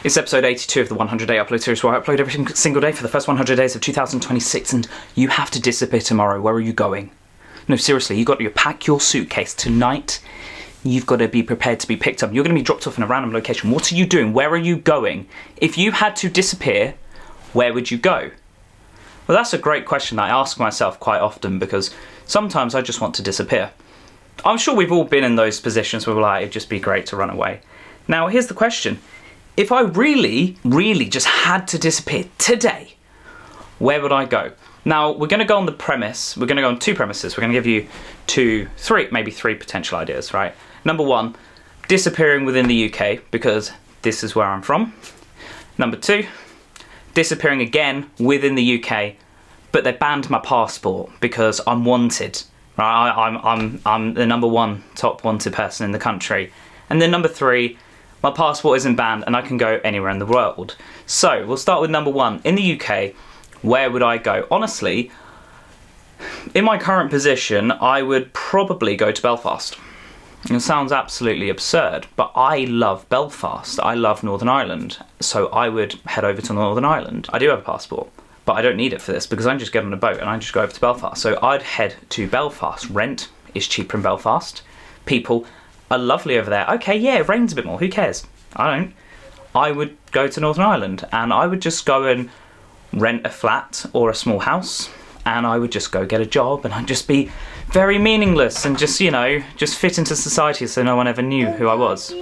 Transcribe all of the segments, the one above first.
It's episode 82 of the 100-day upload series where I upload every single day for the first 100 days of 2026, and you have to disappear tomorrow. Where are you going? No, seriously, you've got to pack your suitcase tonight. You've got to be prepared to be picked up. You're going to be dropped off in a random location. What are you doing? Where are you going? If you had to disappear, where would you go? Well, that's a great question I ask myself quite often, because sometimes I just want to disappear. I'm sure we've all been in those positions where we're like, it'd just be great to run away. Now, here's the question. If I really just had to disappear today, where would I go? Now, we're going to go on the premise, we're going to go on two premises. We're going to give you maybe three potential ideas, right? Number one, disappearing within the UK, because this is where I'm from. Number two, disappearing again within the UK, but they banned my passport because I'm wanted. Right? I'm the number one top wanted person in the country. And then number three, my passport isn't banned and I can go anywhere in the world. So we'll start with number one. In the UK, where would I go? Honestly, in my current position, I would probably go to Belfast. It sounds absolutely absurd, but I love Belfast. I love Northern Ireland. So I would head over to Northern Ireland. I do have a passport, but I don't need it for this because I can just get on a boat and I just go over to Belfast. So I'd head to Belfast. Rent is cheaper in Belfast. People are lovely over there. Okay, yeah, it rains a bit more. Who cares? I don't. I would go to Northern Ireland and I would just go and rent a flat or a small house, and I would just go get a job, and I'd just be very meaningless and just, you know, just fit into society so no one ever knew who I was.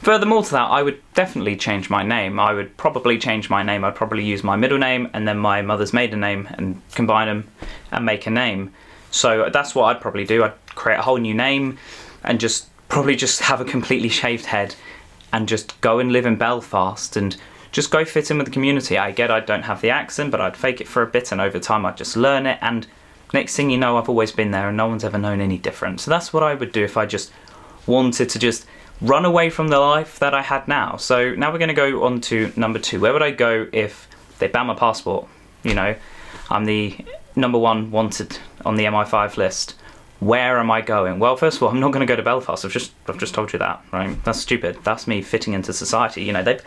Furthermore to that, I would definitely change my name. I would probably change my name. I'd probably use my middle name and then my mother's maiden name and combine them and make a name. So that's what I'd probably do. I'd create a whole new name and probably just have a completely shaved head and just go and live in Belfast and just go fit in with the community. I don't have the accent, but I'd fake it for a bit, and over time I'd just learn it, and next thing you know, I've always been there and no one's ever known any different. So that's what I would do if I just wanted to just run away from the life that I had now. So now we're going to go on to number two. Where would I go if they ban my passport? You know, I'm the number one wanted on the MI5 list. Where am I going? Well, first of all, I'm not going to go to Belfast. I've just told you that, right? That's stupid. That's me fitting into society. You know, they've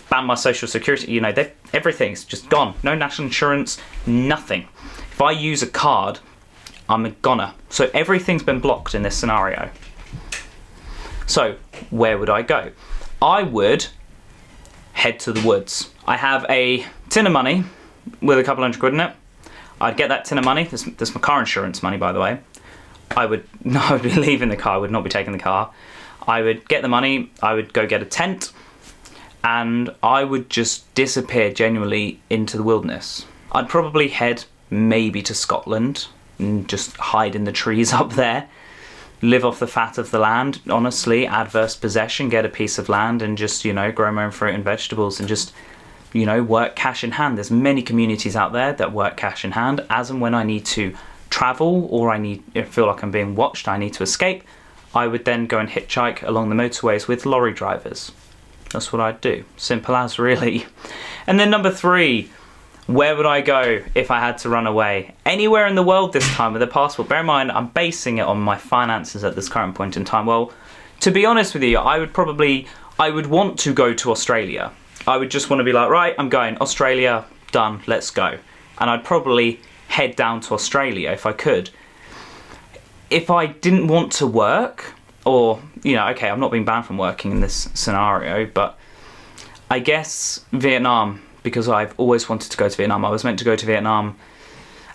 banned my social security. You know, everything's just gone. No national insurance, nothing. If I use a card, I'm a goner. So everything's been blocked in this scenario. So where would I go? I would head to the woods. I have a tin of money with a couple £100 in it. I'd get that tin of money. There's my car insurance money, by the way. I would be leaving the car, I would not be taking the car. I would get the money, I would go get a tent, and I would just disappear genuinely into the wilderness. I'd probably head maybe to Scotland and just hide in the trees up there, live off the fat of the land, honestly, adverse possession, get a piece of land and just, you know, grow my own fruit and vegetables and just, you know, work cash in hand. There's many communities out there that work cash in hand. As and when I need to travel or I feel like I'm being watched, I need to escape, I would then go and hitchhike along the motorways with lorry drivers. That's what I'd do. Simple as, really. And then number three, where would I go if I had to run away? Anywhere in the world this time with a passport. Bear in mind, I'm basing it on my finances at this current point in time. Well, to be honest with you, I would want to go to Australia. I would just want to be like, right, I'm going Australia, done, let's go. And I'd probably head down to Australia if I could. If I didn't want to work, or, you know, okay, I'm not being banned from working in this scenario, but I guess Vietnam, because I've always wanted to go to Vietnam. I was meant to go to Vietnam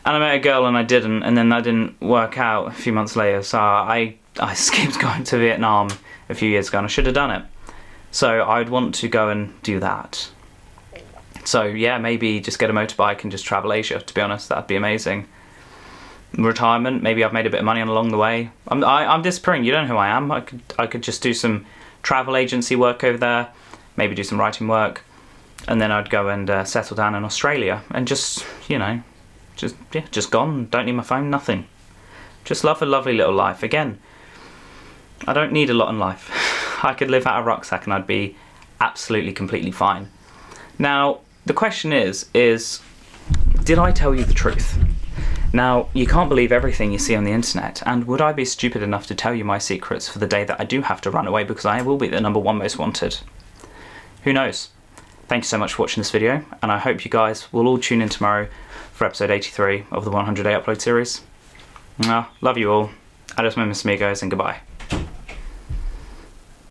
and I met a girl and I didn't, and then that didn't work out a few months later, so I skipped going to Vietnam a few years ago and I should have done it. So I'd want to go and do that. So yeah, maybe just get a motorbike and just travel Asia, to be honest. That'd be amazing. Retirement, maybe I've made a bit of money along the way. I'm disappearing, you don't know who I am. I could just do some travel agency work over there, maybe do some writing work, and then I'd go and settle down in Australia and just, you know, just gone. Don't need my phone, nothing. Just love a lovely little life. Again, I don't need a lot in life. I could live out of a rucksack and I'd be absolutely, completely fine. Now, the question is, did I tell you the truth? Now, you can't believe everything you see on the internet, and would I be stupid enough to tell you my secrets for the day that I do have to run away because I will be the number one most wanted? Who knows? Thank you so much for watching this video, and I hope you guys will all tune in tomorrow for episode 83 of the 100 Day Upload series. Love you all. Adios, mis amigos, and goodbye.